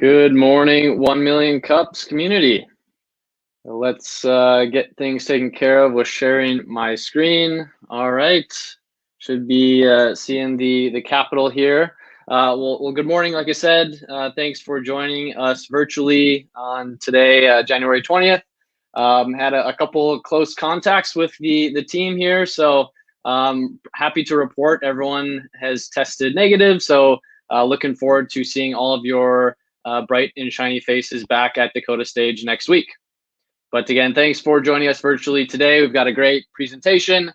Good morning, 1 Million Cups community. Let's get things taken care of with sharing my screen. All right, should be seeing the capital here. Well, good morning. Like I said, thanks for joining us virtually on today, January 20th. Had a couple of close contacts with the team here, so happy to report everyone has tested negative. So looking forward to seeing all of your bright and shiny faces back at Dakota Stage next week. But again, thanks for joining us virtually today. We've got a great presentation.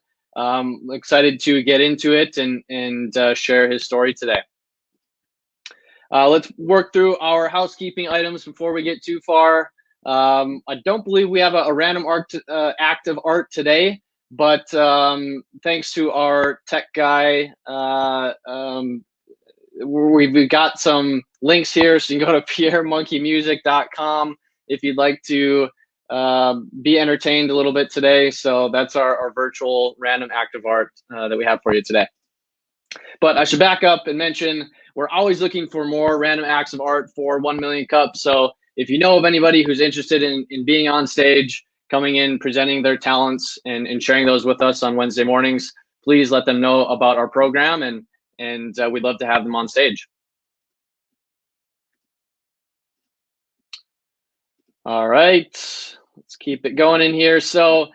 Excited to get into it and share his story today. Let's work through our housekeeping items before we get too far. I don't believe we have a random act of art today, but thanks to our tech guy, we've got some links here, so you can go to pierremonkeymusic.com if you'd like to be entertained a little bit today. So that's our virtual random act of art that we have for you today. But I should back up and mention we're always looking for more random acts of art for 1 Million Cups. So if you know of anybody who's interested in being on stage, coming in, presenting their talents and sharing those with us on Wednesday mornings, please let them know about our program, and we'd love to have them on stage. All right, let's keep it going in here. So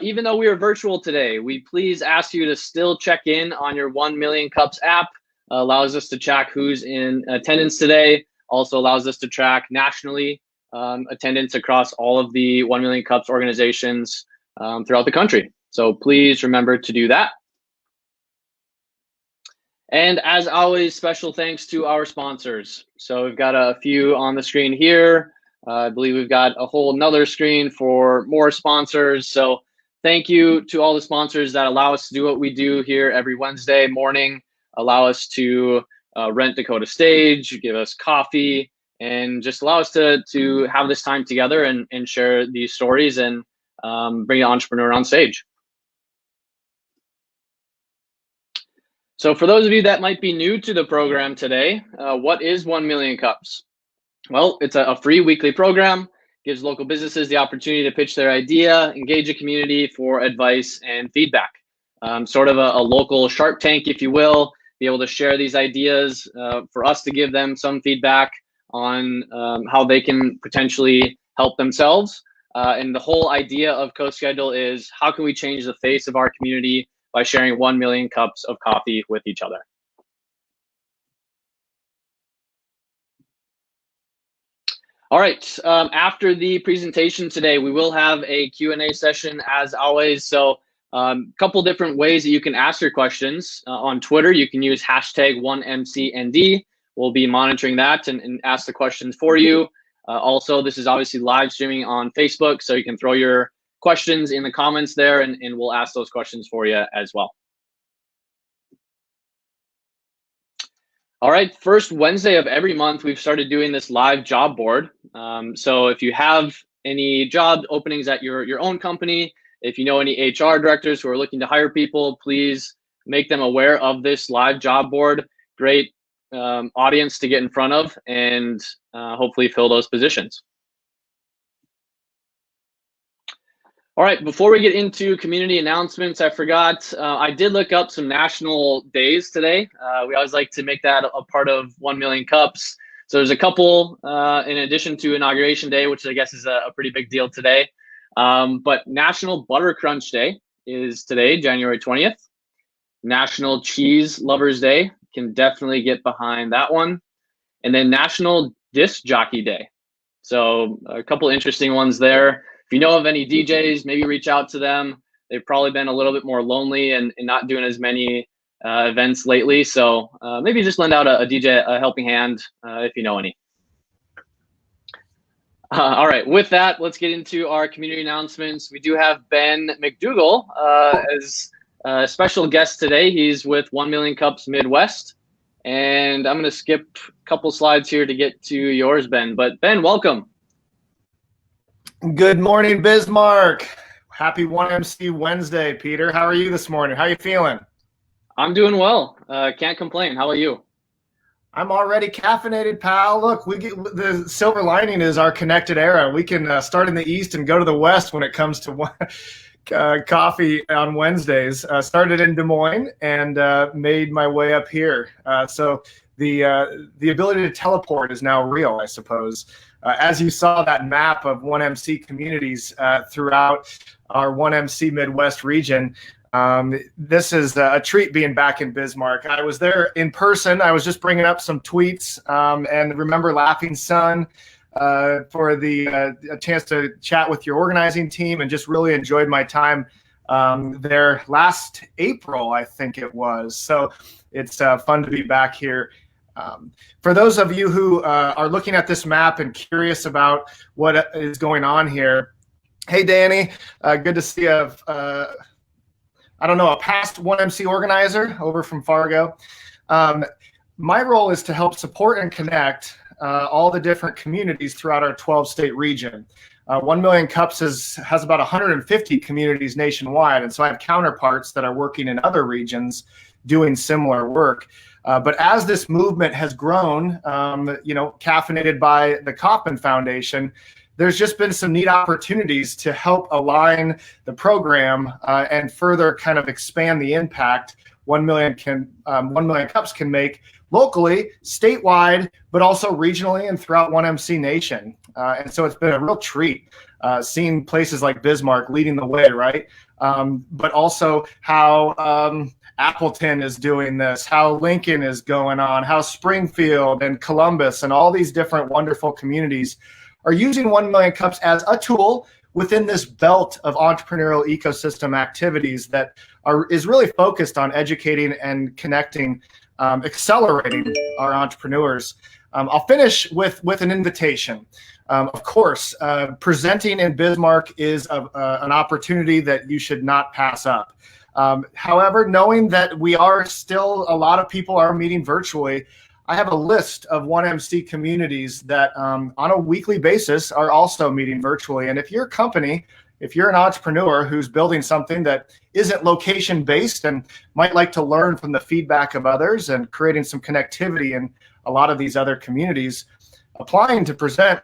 even though we are virtual today, we please ask you to still check in on your 1 Million Cups app. Allows us to track who's in attendance today. Also allows us to track nationally attendance across all of the 1 Million Cups organizations throughout the country. So please remember to do that. And as always, special thanks to our sponsors. So we've got a few on the screen here. I believe we've got a whole nother screen for more sponsors. So thank you to all the sponsors that allow us to do what we do here every Wednesday morning, allow us to rent Dakota Stage, give us coffee, and just allow us to have this time together and share these stories and bring an entrepreneur on stage. So for those of you that might be new to the program today, what is 1 Million Cups? Well, it's a free weekly program, gives local businesses the opportunity to pitch their idea, engage a community for advice and feedback. Sort of a local Shark Tank, if you will, be able to share these ideas for us to give them some feedback on how they can potentially help themselves. And the whole idea of Co-Schedule is how can we change the face of our community by sharing 1 million cups of coffee with each other. All right, after the presentation today, we will have a Q&A session as always. So a couple different ways that you can ask your questions. On Twitter, you can use hashtag 1MCND. We'll be monitoring that and ask the questions for you. Also, this is obviously live streaming on Facebook, so you can throw your questions in the comments there and we'll ask those questions for you as well. All right, first Wednesday of every month, we've started doing this live job board. So if you have any job openings at your own company, if you know any HR directors who are looking to hire people, please make them aware of this live job board. Great audience to get in front of and hopefully fill those positions. All right, before we get into community announcements, I forgot, I did look up some national days today. We always like to make that a part of 1 Million Cups. So there's a couple in addition to Inauguration Day, which I guess is a pretty big deal today. But National Butter Crunch Day is today, January 20th. National Cheese Lovers Day, can definitely get behind that one. And then National Disc Jockey Day. So a couple interesting ones there. If you know of any DJs, maybe reach out to them. They've probably been a little bit more lonely and not doing as many events lately. So maybe just lend out a DJ a helping hand if you know any. All right, with that, let's get into our community announcements. We do have Ben McDougal as a special guest today. He's with 1 Million Cups Midwest. And I'm going to skip a couple slides here to get to yours, Ben. But Ben, welcome. Good morning, Bismarck. Happy 1MC Wednesday, Peter. How are you this morning? How are you feeling? I'm doing well. Can't complain. How are you? I'm already caffeinated, pal. Look, the silver lining is our connected era. We can start in the East and go to the West when it comes to coffee on Wednesdays. Started in Des Moines and made my way up here. So the ability to teleport is now real, I suppose. As you saw that map of 1MC communities throughout our 1MC Midwest region, this is a treat being back in Bismarck. I was there in person. I was just bringing up some tweets and remember Laughing Sun for a chance to chat with your organizing team, and just really enjoyed my time there last April, I think it was. So it's fun to be back here. For those of you who are looking at this map and curious about what is going on here, hey, Danny, good to see you. I don't know, a past 1MC organizer over from Fargo. My role is to help support and connect all the different communities throughout our 12-state region. 1 Million Cups has about 150 communities nationwide, and so I have counterparts that are working in other regions doing similar work. But as this movement has grown, caffeinated by the Kauffman Foundation, there's just been some neat opportunities to help align the program and further kind of expand the impact 1 million Cups can make locally, statewide, but also regionally and throughout 1MC Nation. And so it's been a real treat seeing places like Bismarck leading the way, right? But also how Appleton is doing this, how Lincoln is going on, how Springfield and Columbus and all these different wonderful communities are using 1 Million Cups as a tool within this belt of entrepreneurial ecosystem activities that is really focused on educating and connecting, accelerating our entrepreneurs. I'll finish with an invitation. Of course, presenting in Bismarck is an opportunity that you should not pass up. However, knowing that we are still, a lot of people are meeting virtually, I have a list of 1MC communities that on a weekly basis are also meeting virtually. And if you're a company, if you're an entrepreneur who's building something that isn't location based and might like to learn from the feedback of others and creating some connectivity in a lot of these other communities, applying to present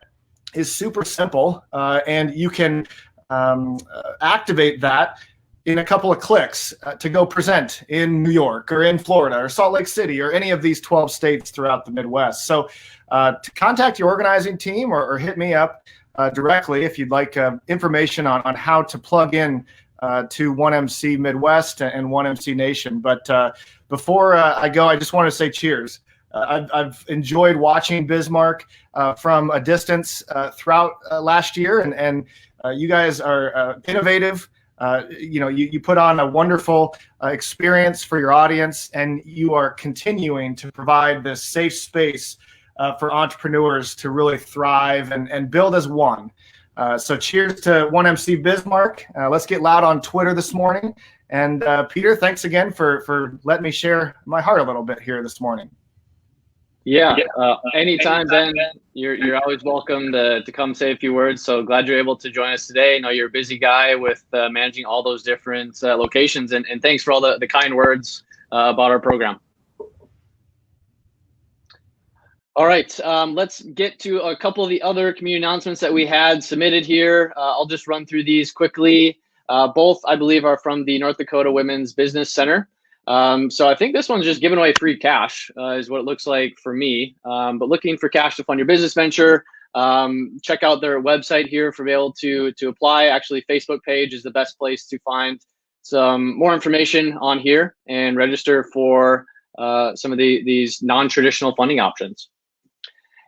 is super simple. And you can activate that in a couple of clicks to go present in New York or in Florida or Salt Lake City or any of these 12 states throughout the Midwest. So to contact your organizing team or hit me up directly if you'd like information on how to plug in to 1MC Midwest and 1MC Nation. But before I go, I just want to say cheers. I've enjoyed watching Bismarck from a distance throughout last year, and you guys are innovative. You put on a wonderful experience for your audience, and you are continuing to provide this safe space for entrepreneurs to really thrive and build as one. So cheers to 1MC Bismarck. Let's get loud on Twitter this morning. And Peter, thanks again for letting me share my heart a little bit here this morning. Yeah, anytime, Ben. You're always welcome to come say a few words. So glad you're able to join us today. I know you're a busy guy with managing all those different locations, and thanks for all the kind words about our program. All right, let's get to a couple of the other community announcements that we had submitted here. I'll just run through these quickly. Both, I believe, are from the North Dakota Women's Business Center. So I think this one's just giving away free cash is what it looks like for me. But looking for cash to fund your business venture, check out their website here for able to apply. Actually, Facebook page is the best place to find some more information on here and register for some of these non-traditional funding options.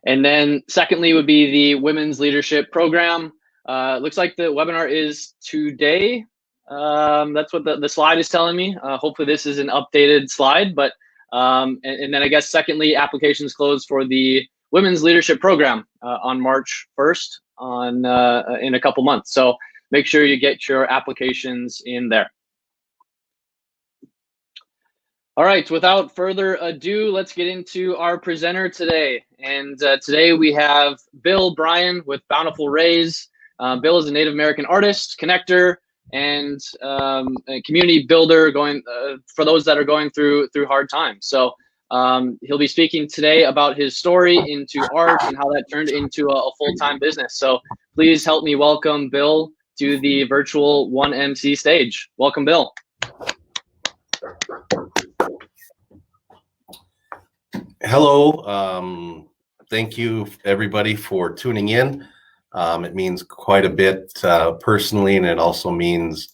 And then secondly would be the Women's Leadership Program. Looks like the webinar is today. That's what the slide is telling me. Hopefully this is an updated slide, but and then I guess secondly, applications closed for the Women's Leadership Program on March 1st in a couple months. So make sure you get your applications in there. All right, without further ado, let's get into our presenter today. And today we have Bill Brien with Bountiful Reis. Bill is a Native American artist, connector, and a community builder going for those that are going through hard times. So He'll be speaking today about his story into art and how that turned into a full-time business. So please help me welcome Bill to the virtual 1MC stage. Welcome, Bill. Hello. Thank you, everybody, for tuning in. It means quite a bit personally, and it also means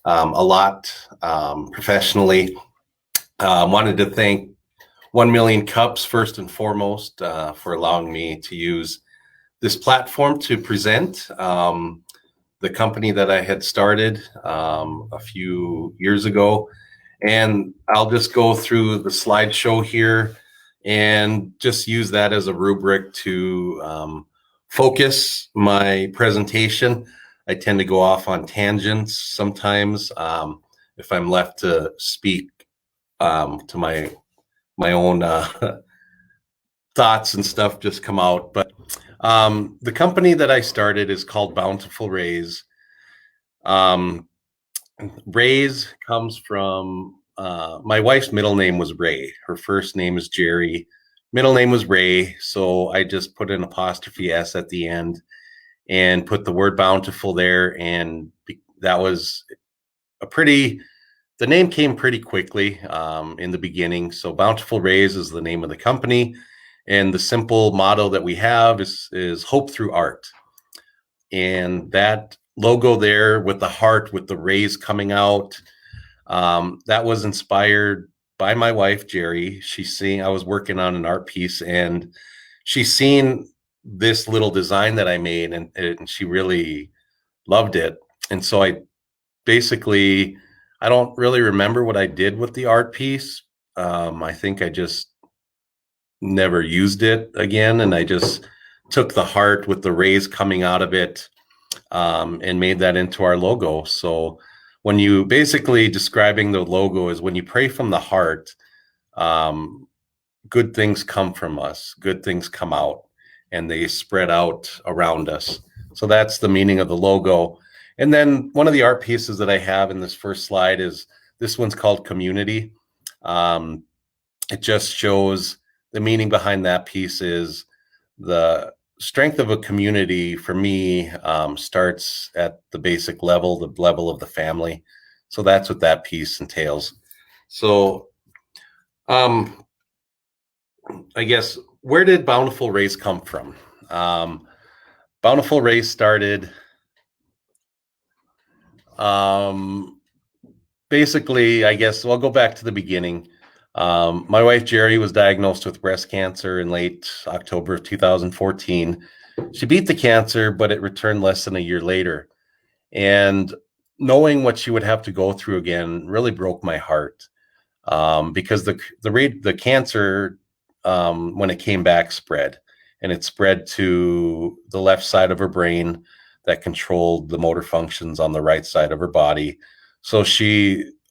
a lot professionally. Wanted to thank 1 Million Cups first and foremost for allowing me to use this platform to present the company that I had started a few years ago. And I'll just go through the slideshow here and just use that as a rubric to focus my presentation. I tend to go off on tangents sometimes if I'm left to speak to my own thoughts and stuff just come out. But the company that I started is called Bountiful Reis. Reis comes from my wife's middle name was Ray. Her first name is Jerry. Middle name was Ray. So I just put an apostrophe S at the end and put the word bountiful there. And that was the name came pretty quickly in the beginning. So Bountiful Reis is the name of the company. And the simple motto that we have is hope through art. And that logo there with the heart, with the rays coming out, that was inspired by my wife, Jerry. I was working on an art piece and she's seen this little design that I made and she really loved it. And so I don't really remember what I did with the art piece. I think I just never used it again. And I just took the heart with the rays coming out of it and made that into our logo. So when you basically describing the logo is when you pray from the heart, good things come from us, good things come out and they spread out around us. So that's the meaning of the logo. And then one of the art pieces that I have in this first slide is this one's called Community. It just shows the meaning behind that piece is the strength of a community for me starts at the basic level, the level of the family. So that's what that piece entails. So I guess, where did Bountiful Reis come from? Bountiful Reis started basically, I guess, I'll go back to the beginning. My wife, Jerry, was diagnosed with breast cancer in late October of 2014. She beat the cancer, but it returned less than a year later. And knowing what she would have to go through again really broke my heart because the cancer, when it came back, spread. And it spread to the left side of her brain that controlled the motor functions on the right side of her body. So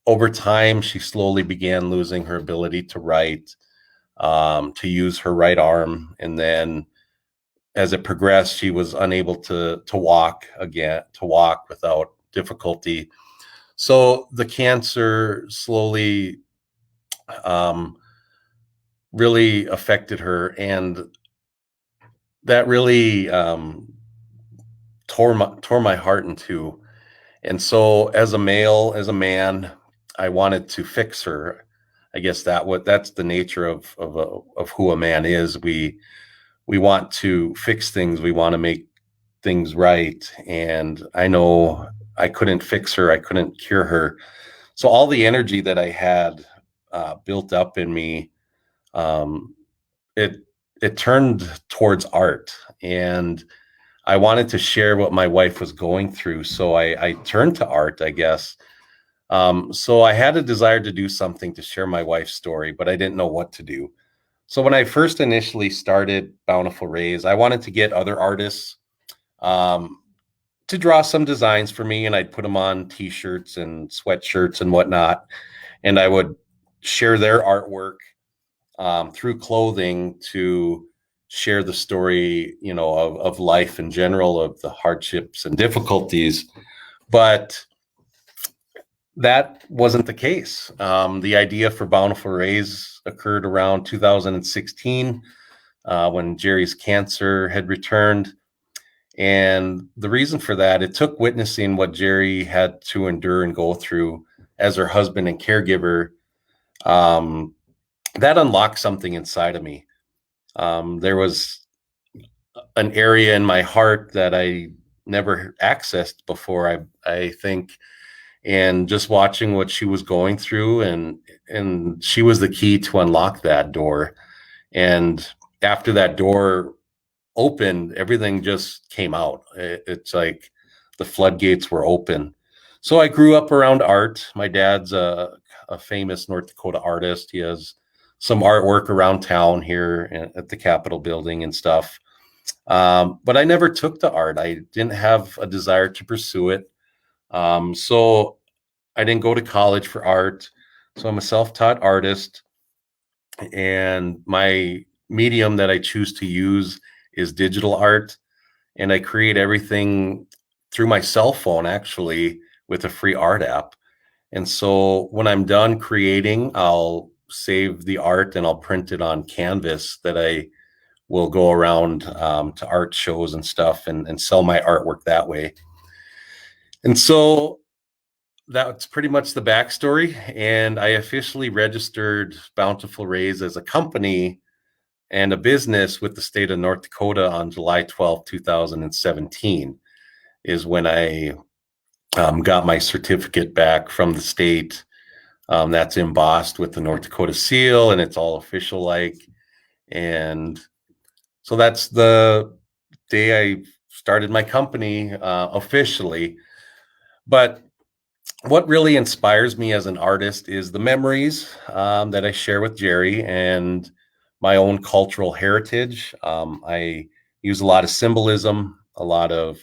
over time, she slowly began losing her ability to write, to use her right arm. And then as it progressed, she was unable to walk without difficulty. So the cancer slowly really affected her. And that really tore my heart in two. And so as a man, I wanted to fix her. I guess that's the nature of who a man is. We want to fix things. We want to make things right. And I know I couldn't fix her. I couldn't cure her. So all the energy that I had built up in me, it turned towards art. And I wanted to share what my wife was going through. So I turned to art, I guess. So I had a desire to do something to share my wife's story, but I didn't know what to do. So when I first initially started Bountiful Reis, I wanted to get other artists to draw some designs for me, and I'd put them on t-shirts and sweatshirts and whatnot. And I would share their artwork through clothing to share the story, of life in general, of the hardships and difficulties. But that wasn't the case. The idea for Bountiful Reis occurred around 2016 when Jerry's cancer had returned. And the reason for that, it took witnessing what Jerry had to endure and go through as her husband and caregiver. That unlocked something inside of me. There was an area in my heart that I never accessed before, I think. And just watching what she was going through, and she was the key to unlock that door. And after that door opened, everything just came out. It's like the floodgates were open. So I grew up around art. My dad's a famous North Dakota artist. He has some artwork around town here at the Capitol building and stuff. But I never took to art. I didn't have a desire to pursue it. So I didn't go to college for art. So I'm a self-taught artist. And my medium that I choose to use is digital art. And I create everything through my cell phone, actually, with a free art app. And so when I'm done creating, I'll save the art and I'll print it on canvas that I will go around to art shows and stuff and sell my artwork that way. And so that's pretty much the backstory. And I officially registered Bountiful Reis as a company and a business with the state of North Dakota on July 12, 2017 is when I got my certificate back from the state. That's embossed with the North Dakota seal, and it's all official like. And so that's the day I started my company officially. But what really inspires me as an artist is the memories that I share with Jerry and my own cultural heritage. I use a lot of symbolism, a lot of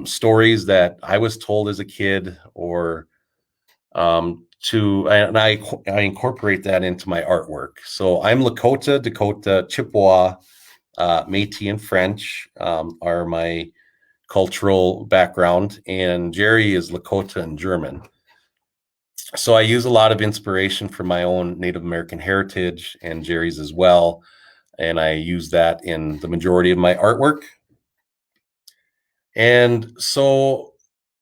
stories that I was told as a kid, or I incorporate that into my artwork. So I'm Lakota, Dakota, Chippewa, Métis, and French are my cultural background, and Jerry is Lakota and German. So I use a lot of inspiration from my own Native American heritage and Jerry's as well. And I use that in the majority of my artwork. And so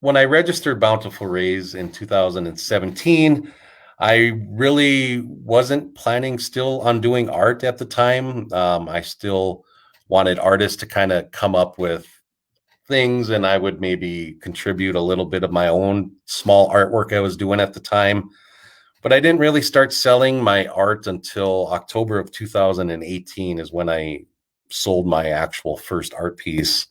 when I registered Bountiful Reis in 2017, I really wasn't planning still on doing art at the time. I still wanted artists to kind of come up with things, and I would maybe contribute a little bit of my own small artwork I was doing at the time. But I didn't really start selling my art until October of 2018 is when I sold my actual first art piece.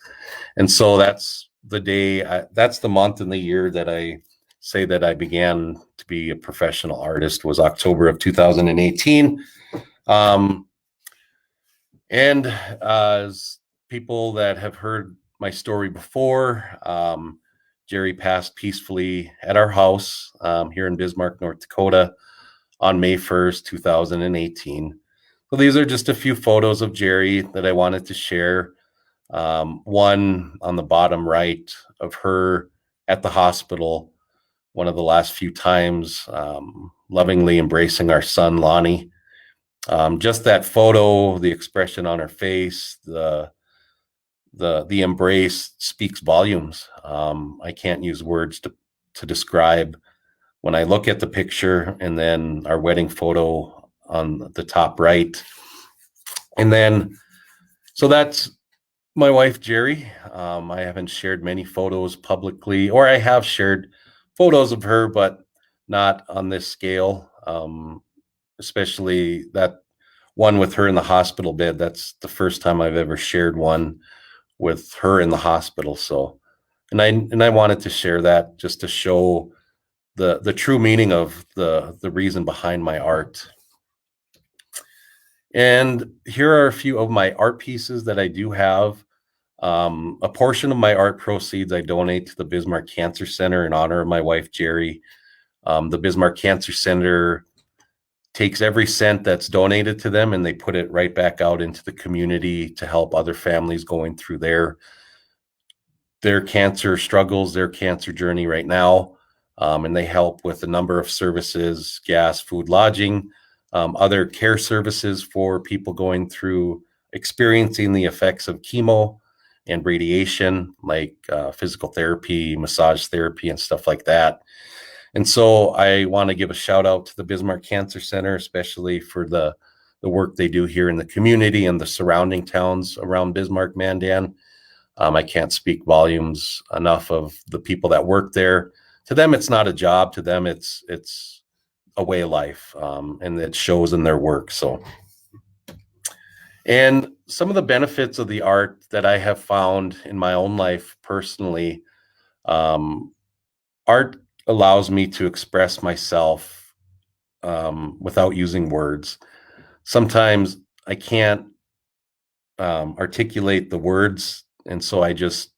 And so that's the day, that's the month and the year that I say that I began to be a professional artist, was October of 2018. And as people that have heard my story before, Jerry passed peacefully at our house here in Bismarck, North Dakota on May 1st, 2018. So these are just a few photos of Jerry that I wanted to share. One on the bottom right of her at the hospital, one of the last few times, lovingly embracing our son, Lonnie. Just that photo, the expression on her face, the embrace speaks volumes. I can't use words to describe. When I look at the picture and then our wedding photo on the top right, and then, so that's my wife, Jerry. I haven't shared many photos publicly, or I have shared photos of her, but not on this scale. Especially that one with her in the hospital bed. That's the first time I've ever shared one with her in the hospital. So, and I wanted to share that just to show the true meaning of the reason behind my art. And here are a few of my art pieces that I do have. A portion of my art proceeds I donate to the Bismarck Cancer Center in honor of my wife, Jerry. The Bismarck Cancer Center takes every cent that's donated to them and they put it right back out into the community to help other families going through their cancer struggles, their cancer journey right now. and they help with a number of services: gas, food, lodging, other care services for people going through experiencing the effects of chemo and radiation, like physical therapy, massage therapy, and stuff like that. And so I want to give a shout out to the Bismarck Cancer Center, especially for the work they do here in the community and the surrounding towns around Bismarck, Mandan. I can't speak volumes enough of the people that work there. To them, it's not a job. To them, it's a way of life, and it shows in their work. So, and some of the benefits of the art that I have found in my own life personally, art allows me to express myself without using words. Sometimes I can't articulate the words, and so I just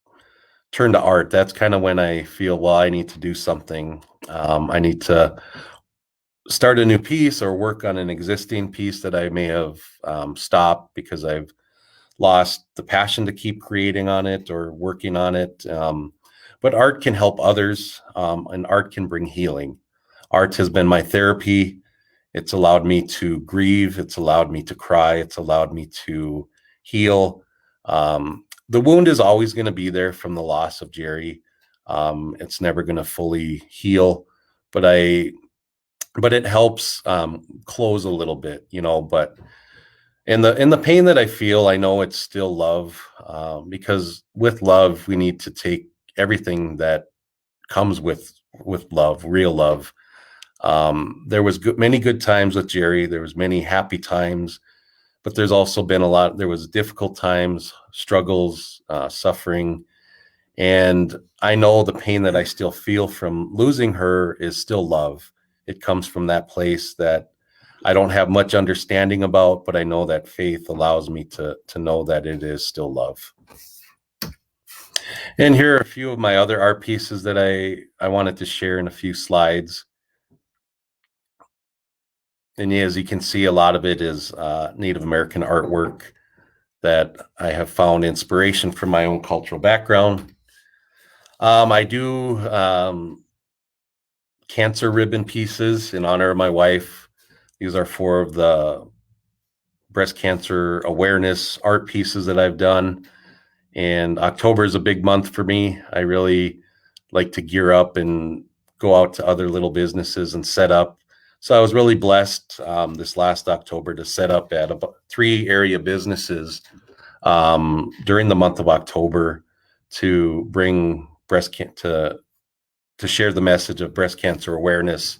turn to art. That's kind of when I feel, well, I need to do something. I need to start a new piece or work on an existing piece that I may have stopped because I've lost the passion to keep creating on it or working on it. But art can help others, and art can bring healing. Art has been my therapy. It's allowed me to grieve. It's allowed me to cry. It's allowed me to heal. The wound is always going to be there from the loss of Jerry. It's never going to fully heal, but it helps close a little bit, but in the pain that I feel, I know it's still love, because with love, we need to take everything that comes with love, real love. There was many good times with Jerry. There was many happy times, but there's also been there was difficult times, struggles, suffering. And I know the pain that I still feel from losing her is still love. It comes from that place that I don't have much understanding about, but I know that faith allows me to know that it is still love. And here are a few of my other art pieces that I wanted to share in a few slides. And as you can see, a lot of it is Native American artwork that I have found inspiration from my own cultural background. I do cancer ribbon pieces in honor of my wife. These are 4 of the breast cancer awareness art pieces that I've done. And October is a big month for me. I really like to gear up and go out to other little businesses and set up. So I was really blessed this last October to set up at about 3 area businesses during the month of October to bring to share the message of breast cancer awareness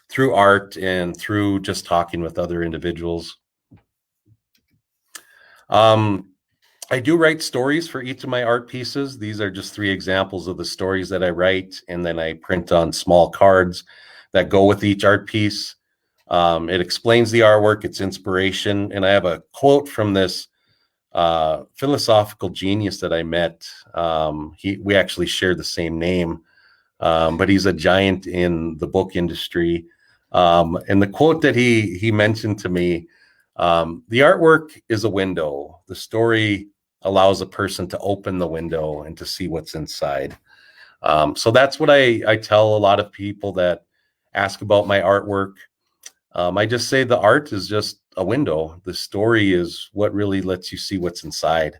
through art and through just talking with other individuals. I do write stories for each of my art pieces. These are just 3 examples of the stories that I write, and then I print on small cards that go with each art piece. It explains the artwork, its inspiration, and I have a quote from this philosophical genius that I met. We actually share the same name, but he's a giant in the book industry. And the quote that he mentioned to me, the artwork is a window. The story allows a person to open the window and to see what's inside. So that's what I tell a lot of people that ask about my artwork. I just say the art is just a window. The story is what really lets you see what's inside.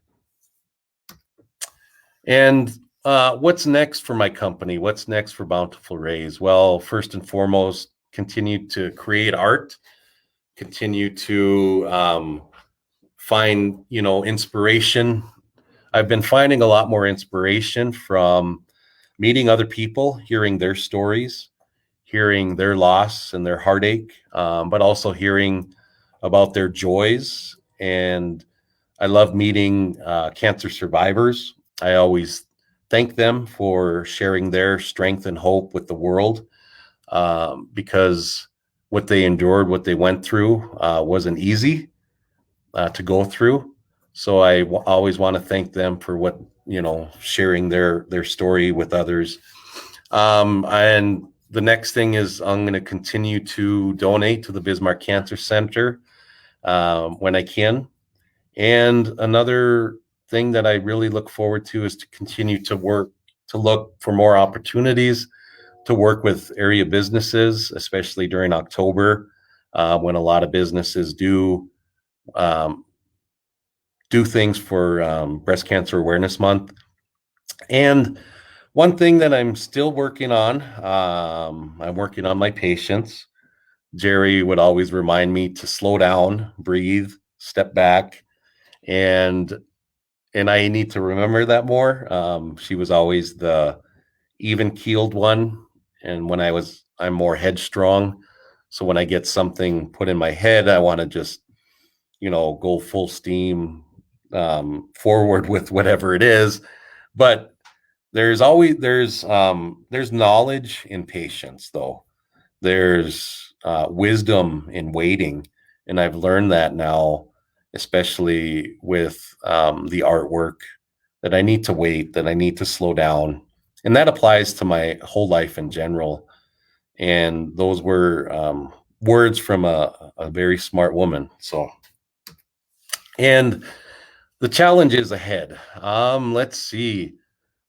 And what's next for my company? What's next for Bountiful Reis? Well, first and foremost, continue to create art, continue to find, inspiration. I've been finding a lot more inspiration from meeting other people, hearing their stories, hearing their loss and their heartache, but also hearing about their joys. And I love meeting cancer survivors. I always thank them for sharing their strength and hope with the world, because what they endured, what they went through, wasn't easy to go through. So I always want to thank them for sharing their story with others. And the next thing is I'm going to continue to donate to the Bismarck Cancer Center when I can. And another thing that I really look forward to is to continue to look for more opportunities to work with area businesses, especially during October, when a lot of businesses do things for Breast Cancer Awareness Month. And one thing that I'm still working on, I'm working on my patience. Jerry would always remind me to slow down, breathe, step back, and I need to remember that more. She was always the even-keeled one, and I'm more headstrong. So when I get something put in my head, I want to just, go full steam forward with whatever it is. But there's knowledge in patience, though. There's wisdom in waiting, and I've learned that now, especially with the artwork, that I need to wait, that I need to slow down, and that applies to my whole life in general. And those were words from a very smart woman. So, and the challenge is ahead. Let's see.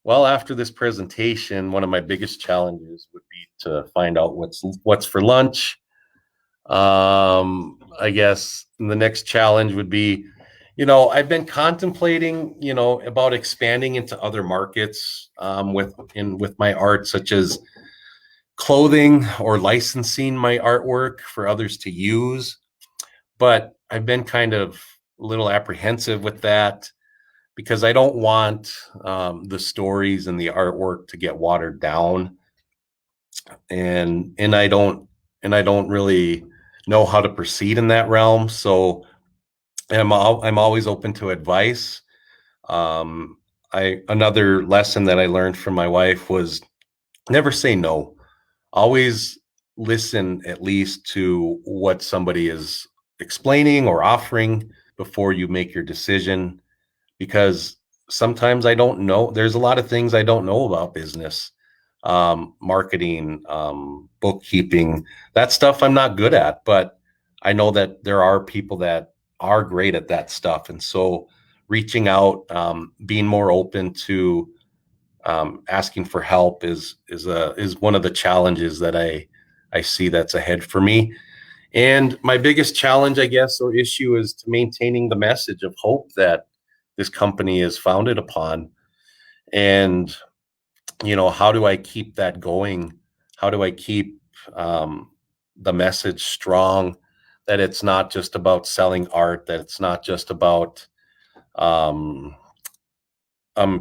Well, after this presentation, one of my biggest challenges would be to find out what's for lunch. I guess the next challenge would be, I've been contemplating, about expanding into other markets with my art, such as clothing or licensing my artwork for others to use. But I've been kind of a little apprehensive with that, because I don't want the stories and the artwork to get watered down, and I don't really know how to proceed in that realm. So I'm always open to advice. Another lesson that I learned from my wife was never say no. Always listen at least to what somebody is explaining or offering before you make your decision, because sometimes I don't know. There's a lot of things I don't know about business, marketing, bookkeeping, that stuff I'm not good at, but I know that there are people that are great at that stuff. And so reaching out, being more open to asking for help is one of the challenges that I see that's ahead for me. And my biggest challenge, I guess, or issue is to maintaining the message of hope that this company is founded upon. And, how do I keep that going? How do I keep the message strong, that it's not just about selling art, that it's not just about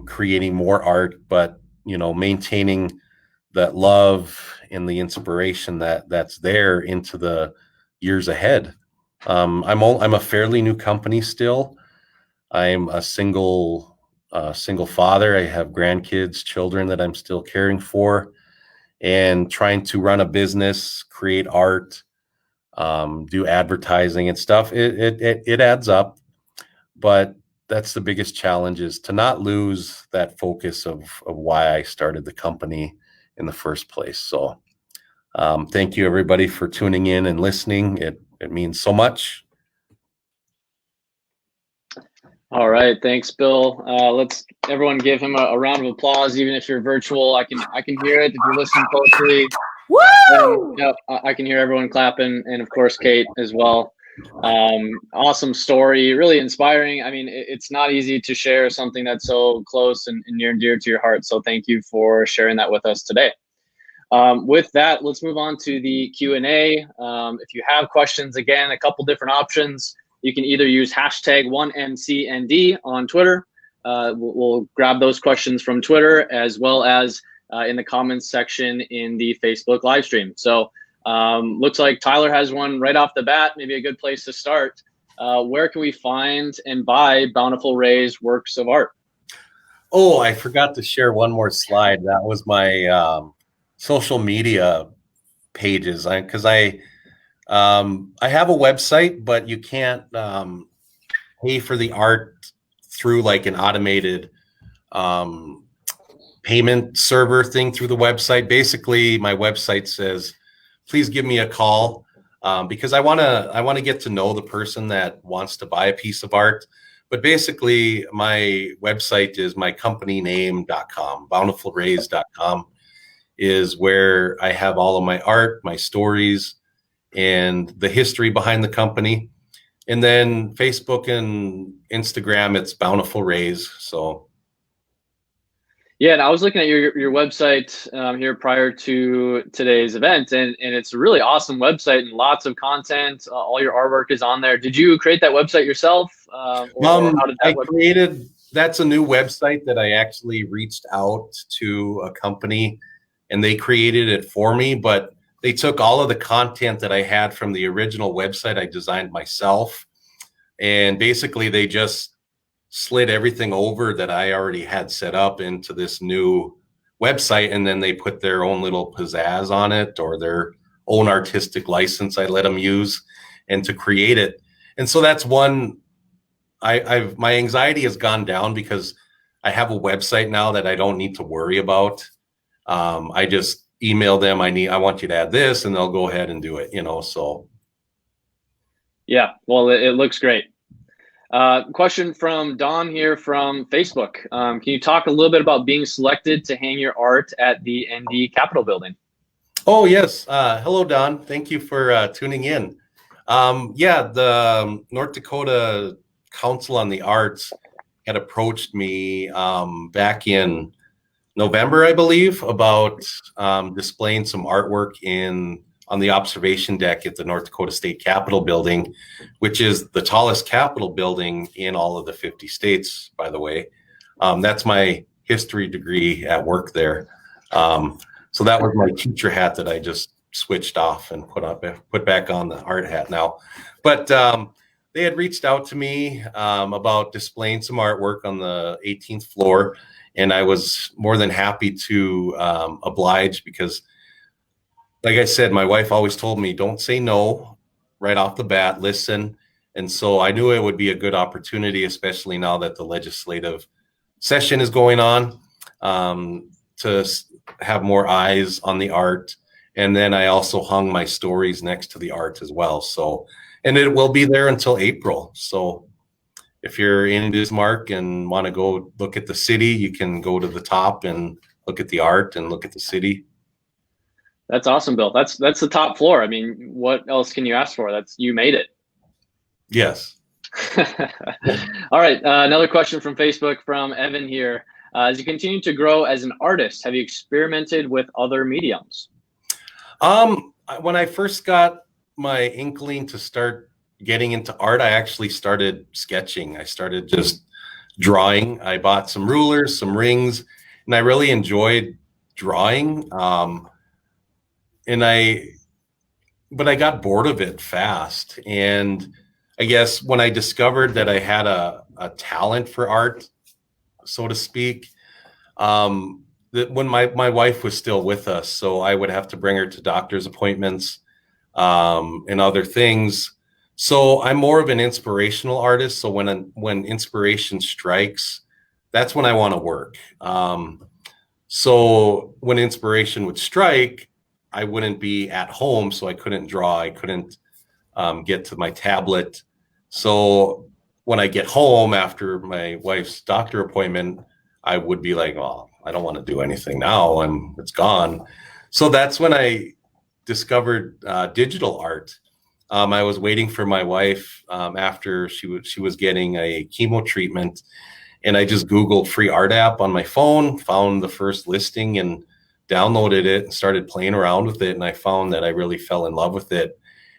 creating more art, but, maintaining that love and the inspiration that's there into the years ahead. I'm a fairly new company still. I'm a single father. I have grandkids, children that I'm still caring for, and trying to run a business, create art, do advertising and stuff. It adds up, but that's the biggest challenge, is to not lose that focus of why I started the company in the first place. So thank you, everybody, for tuning in and listening. It means so much. All right, thanks, Bill. Let's everyone give him a round of applause, even if you're virtual. I can hear it if you listen closely. Woo! Yep, I can hear everyone clapping, and of course Kate as well. Awesome story, really inspiring. I mean, it's not easy to share something that's so close and near and dear to your heart. So thank you for sharing that with us today. With that, let's move on to the Q&A. If you have questions, again, a couple different options. You can either use hashtag 1MCND on Twitter. We'll grab those questions from Twitter, as well as in the comments section in the Facebook live stream. So looks like Tyler has one right off the bat, maybe a good place to start. Where can we find and buy Bountiful Reis works of art? Oh, I forgot to share one more slide. That was my social media pages, because I have a website, but you can't pay for the art through like an automated payment server thing through the website. Basically, my website says, please give me a call, because I want to get to know the person that wants to buy a piece of art. But basically, my website is mycompanyname.com, bountifulreis.com. is where I have all of my art, my stories, and the history behind the company. And then Facebook and Instagram, it's Bountiful Reis. So Yeah, and I was looking at your website here prior to today's event, and it's a really awesome website and lots of content. All your artwork is on there. Did you create that website yourself, or how did that that's a new website that I actually reached out to a company, and they created it for me. But they took all of the content that I had from the original website I designed myself, and basically they just slid everything over that I already had set up into this new website, and then they put their own little pizzazz on it, or their own artistic license I let them use and to create it. And so that's one. My anxiety has gone down because I have a website now that I don't need to worry about. I just email them, I want you to add this, and they'll go ahead and do it, so. Yeah, well, it looks great. Question from Don here from Facebook. Can you talk a little bit about being selected to hang your art at the ND Capitol building? Oh, yes. Hello, Don. Thank you for tuning in. The North Dakota Council on the Arts had approached me back in November, I believe, about displaying some artwork on the observation deck at the North Dakota State Capitol building, which is the tallest Capitol building in all of the 50 states, by the way. That's my history degree at work there. So that was my teacher hat that I just switched off and put back on the art hat now. But they had reached out to me about displaying some artwork on the 18th floor, and I was more than happy to oblige because, like I said, my wife always told me, don't say no right off the bat, listen. And so I knew it would be a good opportunity, especially now that the legislative session is going on, to have more eyes on the art. And then I also hung my stories next to the art as well. So, and it will be there until April. So if you're in Bismarck and want to go look at the city, you can go to the top and look at the art and look at the city. That's awesome, Bill. That's the top floor. I mean, what else can you ask for? You made it. Yes. All right. Another question from Facebook from Evan here. As you continue to grow as an artist, have you experimented with other mediums? When I first got my inkling to start getting into art, I actually started sketching. I started just drawing. I bought some rulers, some rings, and I really enjoyed drawing. But I got bored of it fast. And I guess when I discovered that I had a talent for art, so to speak, that when my wife was still with us, so I would have to bring her to doctor's appointments and other things. So I'm more of an inspirational artist. So when inspiration strikes, that's when I want to work. So when inspiration would strike, I wouldn't be at home, so I couldn't draw. I couldn't get to my tablet. So when I get home after my wife's doctor appointment, I would be like, oh, I don't want to do anything now. It's gone. So that's when I discovered digital art. I was waiting for my wife after she was getting a chemo treatment, and I just Googled free art app on my phone, found the first listing and downloaded it and started playing around with it. And I found that I really fell in love with it.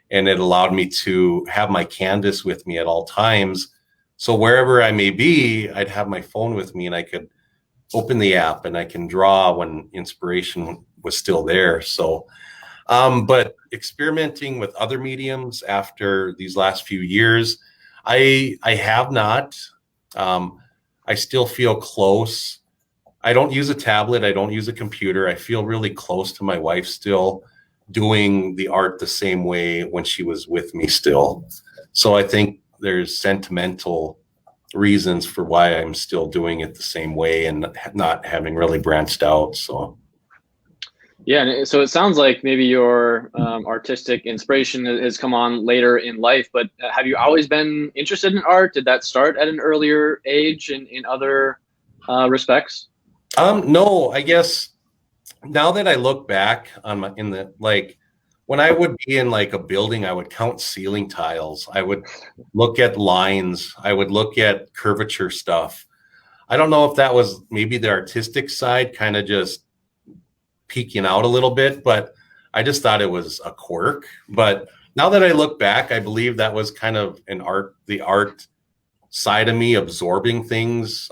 And it allowed me to have my canvas with me at all times. So wherever I may be, I'd have my phone with me and I could open the app and I can draw when inspiration was still there. So, but experimenting with other mediums after these last few years, I have not. I still feel close. I don't use a tablet. I don't use a computer. I feel really close to my wife still, doing the art the same way when she was with me still. So I think there's sentimental reasons for why I'm still doing it the same way and not having really branched out. So. Yeah, and so it sounds like maybe your artistic inspiration has come on later in life, but have you always been interested in art? Did that start at an earlier age in other respects? No, I guess now that I look back on when I would be in like a building, I would count ceiling tiles. I would look at lines. I would look at curvature stuff. I don't know if that was maybe the artistic side kind of just peeking out a little bit, but I just thought it was a quirk. But now that I look back, I believe that was kind of the art side of me absorbing things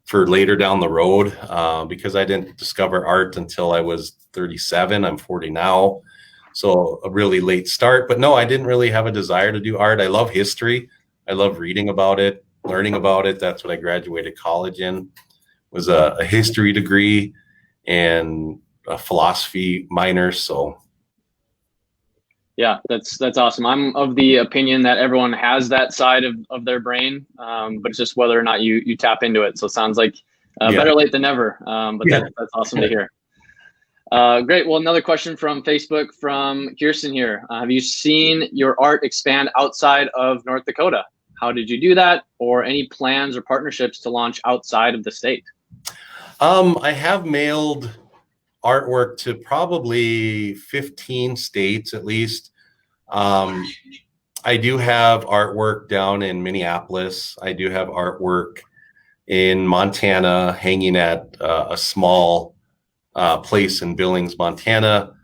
for later down the road, because I didn't discover art until I was 37. I'm 40 now. So a really late start. But no, I didn't really have a desire to do art. I love history. I love reading about it, learning about it. That's what I graduated college in, was a history degree and a philosophy minor. So yeah, that's awesome. I'm of the opinion that everyone has that side of their brain, but it's just whether or not you tap into it. So it sounds like better late than never. But that's awesome to hear. Great. Well, another question from Facebook from Kirsten here. Have you seen your art expand outside of North Dakota? How did you do that? Or any plans or partnerships to launch outside of the state? I have mailed artwork to probably 15 states at least. I do have artwork down in Minneapolis. I do have artwork in Montana hanging at a small place in Billings, Montana.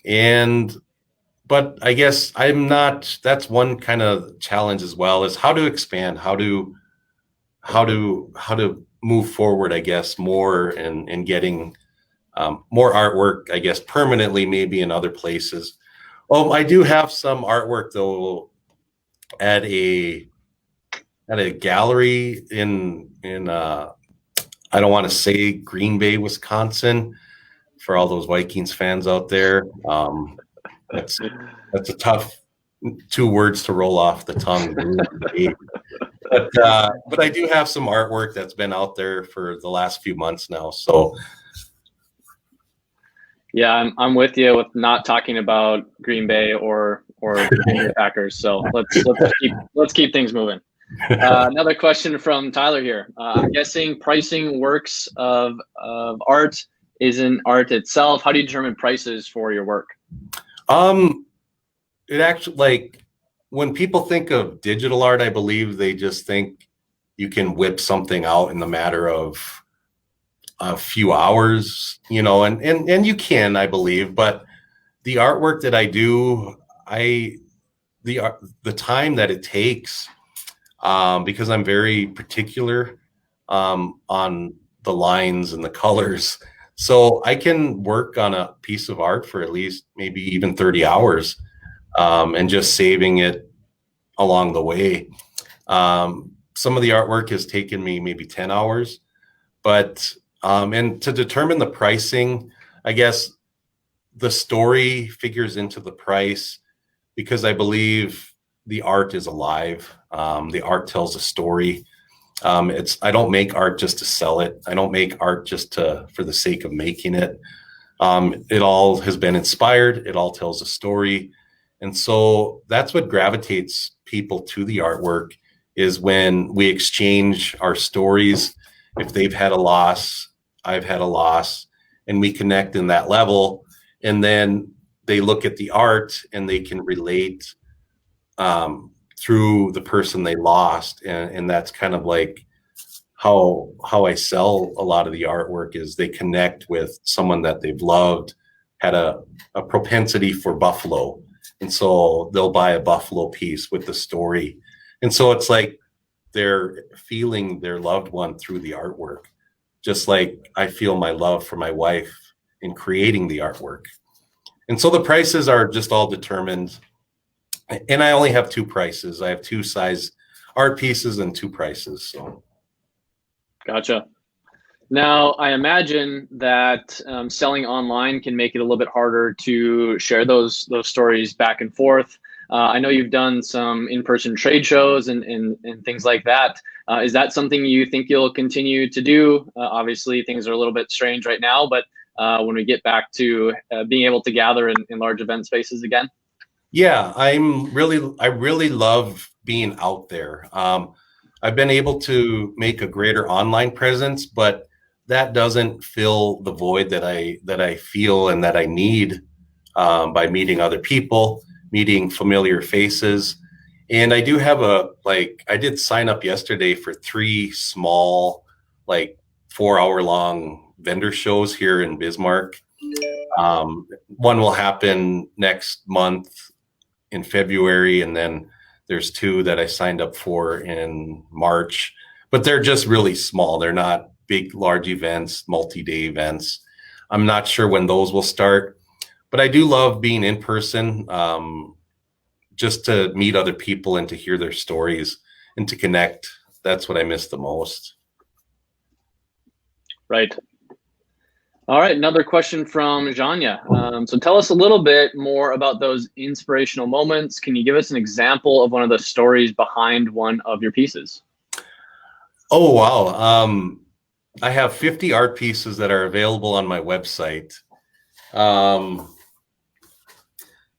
But I guess that's one kind of challenge as well, is how to expand, how to move forward, I guess, more and getting more artwork, I guess, permanently, maybe in other places. Oh, I do have some artwork though at a gallery in I don't want to say Green Bay, Wisconsin, for all those Vikings fans out there. That's a tough 2 words to roll off the tongue. But I do have some artwork that's been out there for the last few months now. So yeah, I'm with you with not talking about Green Bay or the Green Bay Packers. So let's keep things moving. Another question from Tyler here. I'm guessing pricing works of art isn't art itself. How do you determine prices for your work? It actually, like, when people think of digital art, I believe they just think you can whip something out in the matter of a few hours, and you can, I believe, but the artwork that I do, the time that it takes, because I'm very particular on the lines and the colors. So I can work on a piece of art for at least maybe even 30 hours, and just saving it along the way. Some of the artwork has taken me maybe 10 hours, but and to determine the pricing, I guess the story figures into the price, because I believe the art is alive. The art tells a story. I don't make art just to sell it. I don't make art just for the sake of making it. It all has been inspired. It all tells a story. And so that's what gravitates people to the artwork, is when we exchange our stories. If they've had a loss, I've had a loss, and we connect in that level. And then they look at the art and they can relate through the person they lost. And that's kind of like how I sell a lot of the artwork, is they connect with someone that they've loved, had a propensity for buffalo. And so they'll buy a buffalo piece with the story. And so it's like they're feeling their loved one through the artwork, just like I feel my love for my wife in creating the artwork. And so the prices are just all determined. And I only have 2 prices. I have 2 size art pieces and 2 prices. So. Gotcha. Now, I imagine that selling online can make it a little bit harder to share those stories back and forth. I know you've done some in-person trade shows and things like that. Is that something you think you'll continue to do? Obviously, things are a little bit strange right now, but when we get back to being able to gather in large event spaces again? Yeah, I really love being out there. I've been able to make a greater online presence, but that doesn't fill the void that I feel and that I need by meeting other people, meeting familiar faces. And I do have I did sign up yesterday for 3 small, 4-hour long vendor shows here in Bismarck. One will happen next month in February, and then there's 2 that I signed up for in March, but they're just really small. They're not big, large events, multi-day events. I'm not sure when those will start, but I do love being in person, just to meet other people and to hear their stories and to connect. That's what I miss the most. Right. All right, another question from Janya. So tell us a little bit more about those inspirational moments. Can you give us an example of one of the stories behind one of your pieces? Oh, wow. I have 50 art pieces that are available on my website.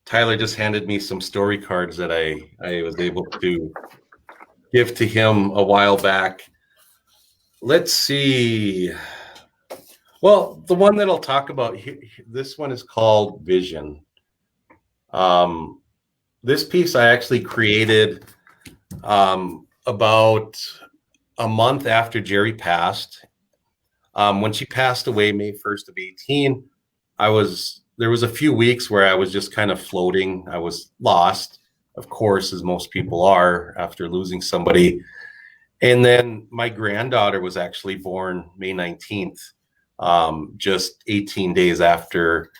Tyler just handed me some story cards that I was able to give to him a while back. Let's see. Well, the one that I'll talk about, this one is called Vision. This piece I actually created about a month after Jerry passed. When she passed away, May 1st of 18, there was a few weeks where I was just kind of floating. I was lost, of course, as most people are after losing somebody. And then my granddaughter was actually born May 19th. Just 18 days after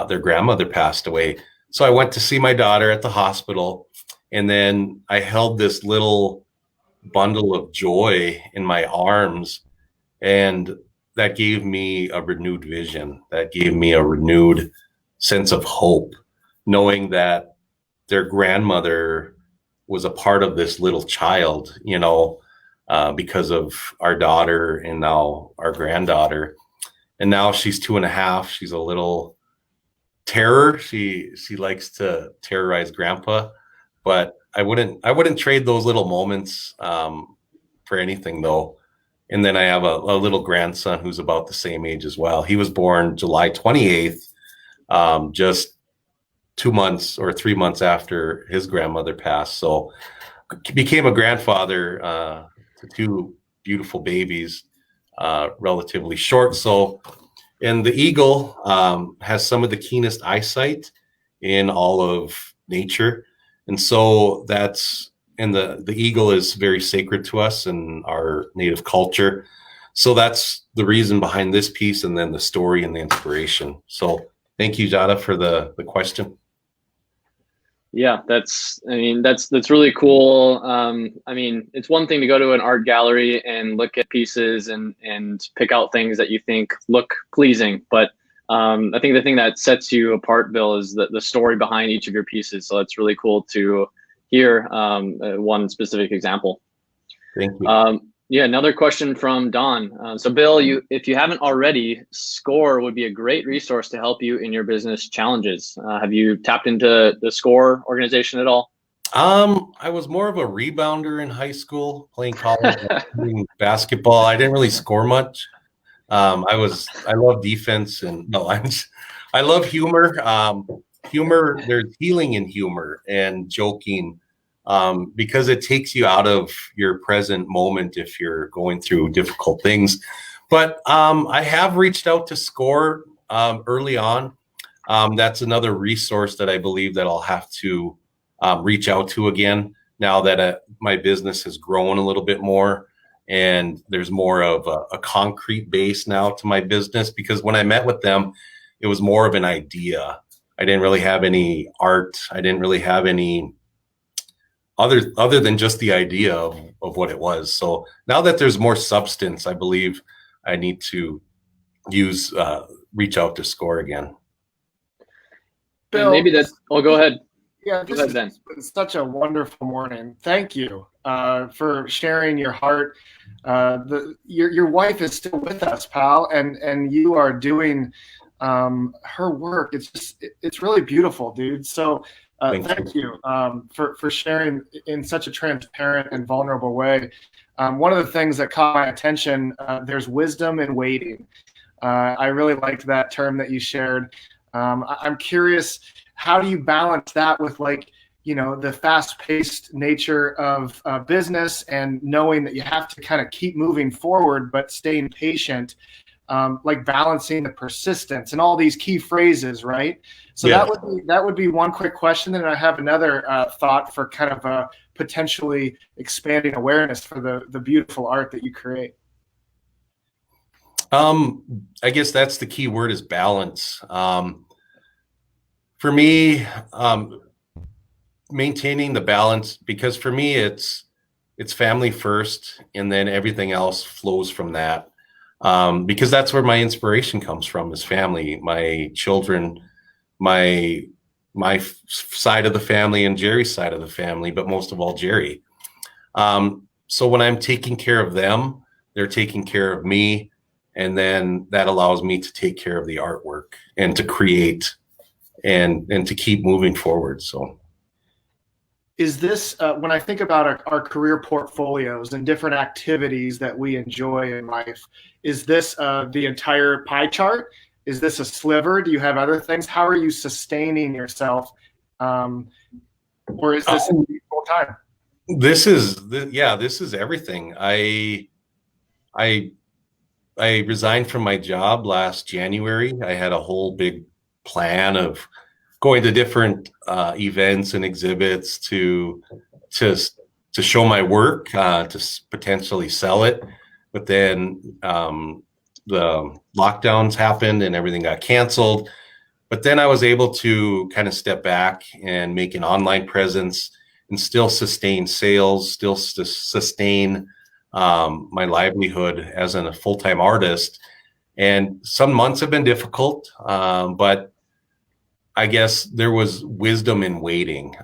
their grandmother passed away. So I went to see my daughter at the hospital, and then I held this little bundle of joy in my arms, and that gave me a renewed vision. That gave me a renewed sense of hope, knowing that their grandmother was a part of this little child, because of our daughter and now our granddaughter. And now she's 2.5. She's a little terror. She likes to terrorize grandpa, but I wouldn't trade those little moments for anything, though. And then I have a little grandson who's about the same age as well. He was born July 28th, just 2 months or 3 months after his grandmother passed. So became a grandfather to 2 beautiful babies. Relatively short. And the eagle has some of the keenest eyesight in all of nature. And so the eagle is very sacred to us in our native culture. So that's the reason behind this piece, and then the story and the inspiration. So thank you, Jada, for the question. Yeah, that's really cool. It's one thing to go to an art gallery and look at pieces and pick out things that you think look pleasing. But I think the thing that sets you apart, Bill, is the story behind each of your pieces. So it's really cool to hear one specific example. Thank you. Yeah, another question from Don. So Bill, if you haven't already, SCORE would be a great resource to help you in your business challenges. Have you tapped into the SCORE organization at all? I was more of a rebounder in high school, playing college, playing basketball. I didn't really score much. I love defense, and I love humor. Humor, there's healing in humor and joking. Because it takes you out of your present moment if you're going through difficult things. But I have reached out to SCORE early on. That's another resource that I believe that I'll have to reach out to again now that my business has grown a little bit more, and there's more of a concrete base now to my business. Because when I met with them, it was more of an idea. I didn't really have any art. I didn't really have any other than just the idea of what it was. So now that there's more substance, I believe I need to reach out to SCORE again. Bill, maybe go ahead. Yeah, this has been such a wonderful morning. Thank you for sharing your heart. Your wife is still with us, pal, and you are doing her work. It's really beautiful, dude. So Thank you for sharing in such a transparent and vulnerable way. One of the things that caught my attention, there's wisdom in waiting. I really liked that term that you shared. I'm curious, how do you balance that with the fast-paced nature of business and knowing that you have to kind of keep moving forward but staying patient, like balancing the persistence and all these key phrases, right? So Yeah. that would be one quick question. Then I have another thought for kind of potentially expanding awareness for the beautiful art that you create. I guess that's the key word, is balance. For me, maintaining the balance, because for me it's family first, and then everything else flows from that. Because that's where my inspiration comes from, is family, my children, my side of the family and Jerry's side of the family, but most of all Jerry. So when I'm taking care of them, they're taking care of me, and then that allows me to take care of the artwork and to create and to keep moving forward. So is this, when I think about our career portfolios and different activities that we enjoy in life, is this the entire pie chart? Is this a sliver? Do you have other things? How are you sustaining yourself? Or is this full time? This is everything. I resigned from my job last January. I had a whole big plan of going to different events and exhibits to show my work, to potentially sell it. But then the lockdowns happened and everything got canceled. But then I was able to kind of step back and make an online presence and still sustain sales, still sustain my livelihood as a full-time artist. And some months have been difficult, but I guess there was wisdom in waiting,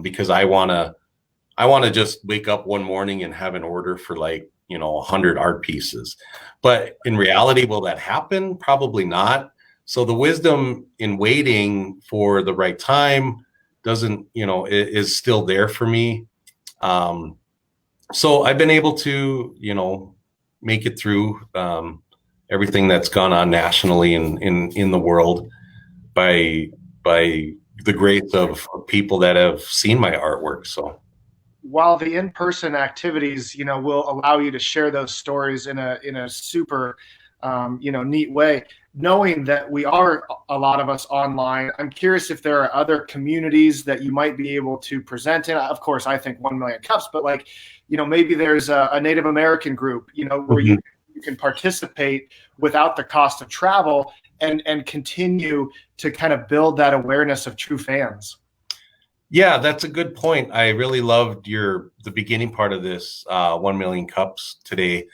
because I want to just wake up one morning and have an order for 100 art pieces. But in reality, will that happen? Probably not. So the wisdom in waiting for the right time is still there for me. So I've been able to, make it through everything that's gone on nationally and in the world by the grace of people that have seen my artwork. So while the in-person activities, will allow you to share those stories in a super, neat way, knowing that we are, a lot of us, online, I'm curious if there are other communities that you might be able to present in. Of course, I think 1 million cups, but maybe there's a Native American group, where you can participate without the cost of travel and continue to kind of build that awareness of true fans. Yeah, that's a good point. I really loved the beginning part of this 1 million cups today.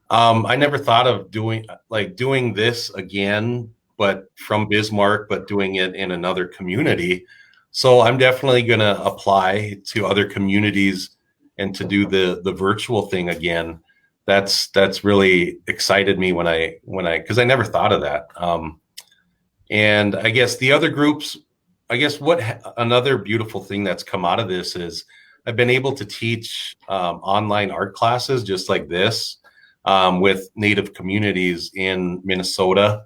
I never thought of doing this again, but from Bismarck, but doing it in another community. So I'm definitely going to apply to other communities and to do the virtual thing again. That's really excited me because I never thought of that. And I guess the other groups, another beautiful thing that's come out of this is I've been able to teach online art classes just like this with Native communities in Minnesota.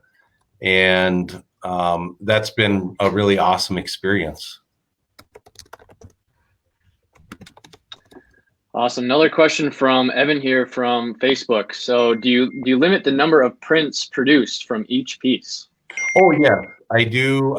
And that's been a really awesome experience. Awesome. Another question from Evan here from Facebook. So do you limit the number of prints produced from each piece? Oh yeah, I do.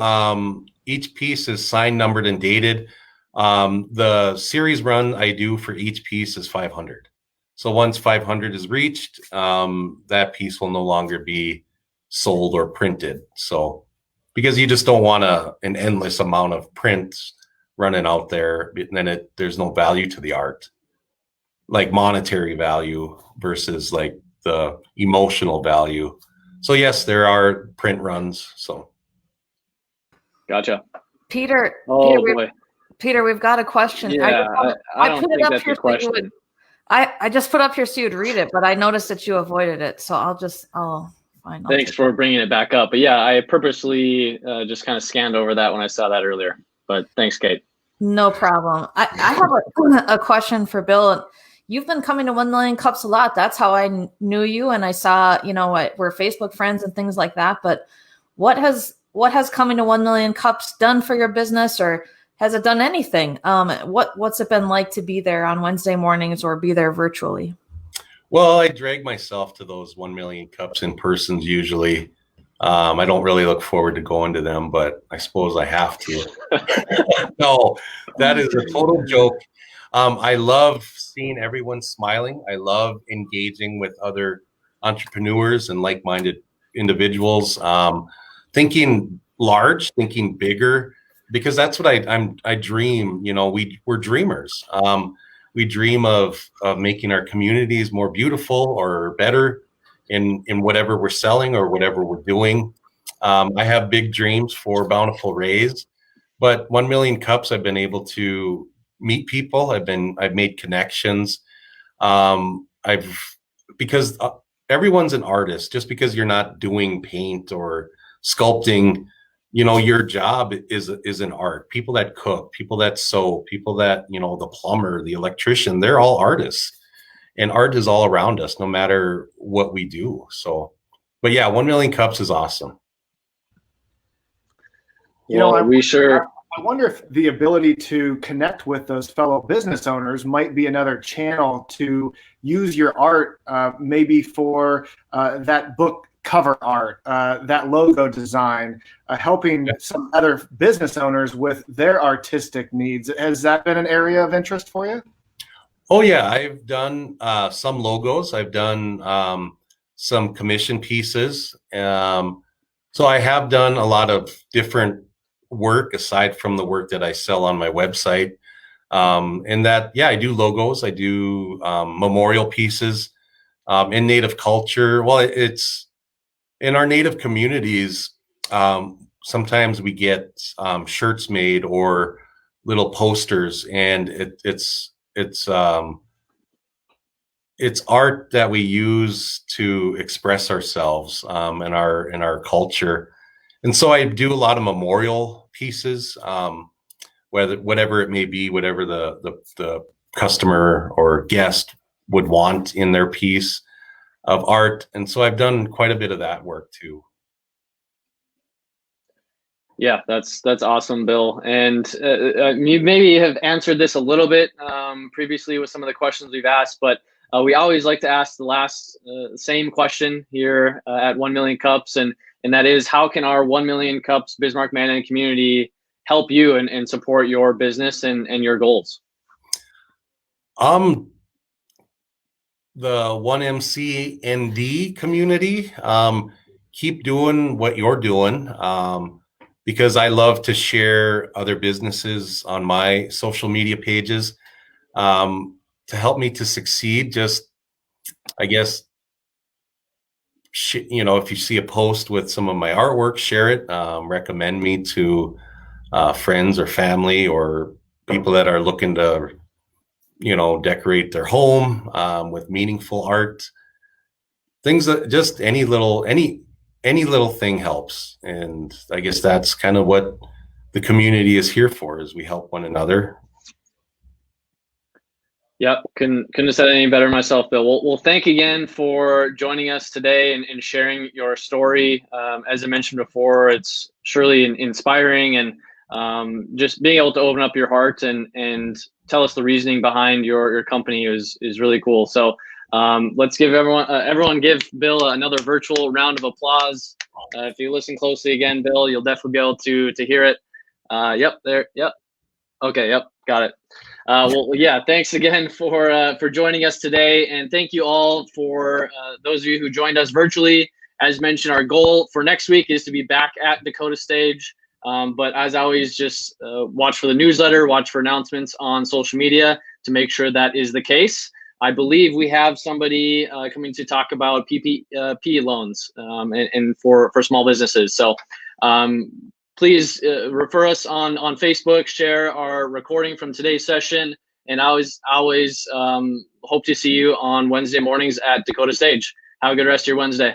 Each piece is signed, numbered, and dated. The series run I do for each piece is 500. So once 500 is reached, that piece will no longer be sold or printed. So because you just don't want an endless amount of prints running out there, and then there's no value to the art, like monetary value versus like the emotional value. So yes, there are print runs. So gotcha. Peter, Peter, we've got a question. Yeah, I don't think that's a question. I just put up here so you'd read it, but I noticed that you avoided it, so I'll Thanks for bringing it back up. But yeah, I purposely just kind of scanned over that when I saw that earlier. But thanks, Kate. No problem. I have a question for Bill. You've been coming to 1 Million Cups a lot. That's how I knew you, and I saw, we're Facebook friends and things like that. But what has coming to 1 Million Cups done for your business, or has it done anything? What's it been like to be there on Wednesday mornings or be there virtually? Well, I drag myself to those 1 Million Cups in person usually. I don't really look forward to going to them, but I suppose I have to. No, that is a total joke. I love seeing everyone smiling. I love engaging with other entrepreneurs and like-minded individuals, thinking large, thinking bigger, because that's what I dream. We're dreamers. We dream of making our communities more beautiful or better in whatever we're selling or whatever we're doing. I have big dreams for Bountiful Reis, but 1 Million Cups, I've been able to meet people. I've made connections. Because everyone's an artist. Just because you're not doing paint or sculpting, your job is an art. People that cook, people that sew, people that, the plumber, the electrician, they're all artists. And art is all around us, no matter what we do. So, but yeah, 1 Million Cups is awesome. I wonder if the ability to connect with those fellow business owners might be another channel to use your art, maybe for that book cover art, that logo design, helping some other business owners with their artistic needs. Has that been an area of interest for you? Oh yeah, I've done some logos. I've done some commission pieces. So I have done a lot of different work aside from the work that I sell on my website. And that, yeah, I do logos. I do memorial pieces in Native culture. Well, it's in our Native communities. Sometimes we get shirts made or little posters, and it's art that we use to express ourselves in our culture. And so I do a lot of memorial pieces, whatever it may be, whatever the customer or guest would want in their piece of art. And so I've done quite a bit of that work too. Yeah, that's awesome, Bill. And you maybe have answered this a little bit previously with some of the questions we've asked, but we always like to ask the last same question here at 1 Million Cups, and that is, how can our 1 Million Cups Bismarck Mandan community help you and support your business and your goals? The 1MCND community, keep doing what you're doing, because I love to share other businesses on my social media pages to help me to succeed. Just, I guess, if you see a post with some of my artwork, share it, recommend me to friends or family or people that are looking to, decorate their home with meaningful art. Things that just any little thing helps. And I guess that's kind of what the community is here for, is we help one another. Yep, couldn't have said it any better myself, Bill. Well, thank you again for joining us today and sharing your story. As I mentioned before, it's surely inspiring, and just being able to open up your heart and tell us the reasoning behind your company is really cool. So let's give everyone give Bill another virtual round of applause. If you listen closely again, Bill, you'll definitely be able to hear it. Yep, there. Yep. Okay. Yep. Got it. Well, yeah, thanks again for joining us today. And thank you all for those of you who joined us virtually. As mentioned, our goal for next week is to be back at Dakota Stage. But as always, just watch for the newsletter, watch for announcements on social media to make sure that is the case. I believe we have somebody coming to talk about PPP loans and for small businesses. So please refer us on Facebook, share our recording from today's session, and I always hope to see you on Wednesday mornings at Dakota Stage. Have a good rest of your Wednesday.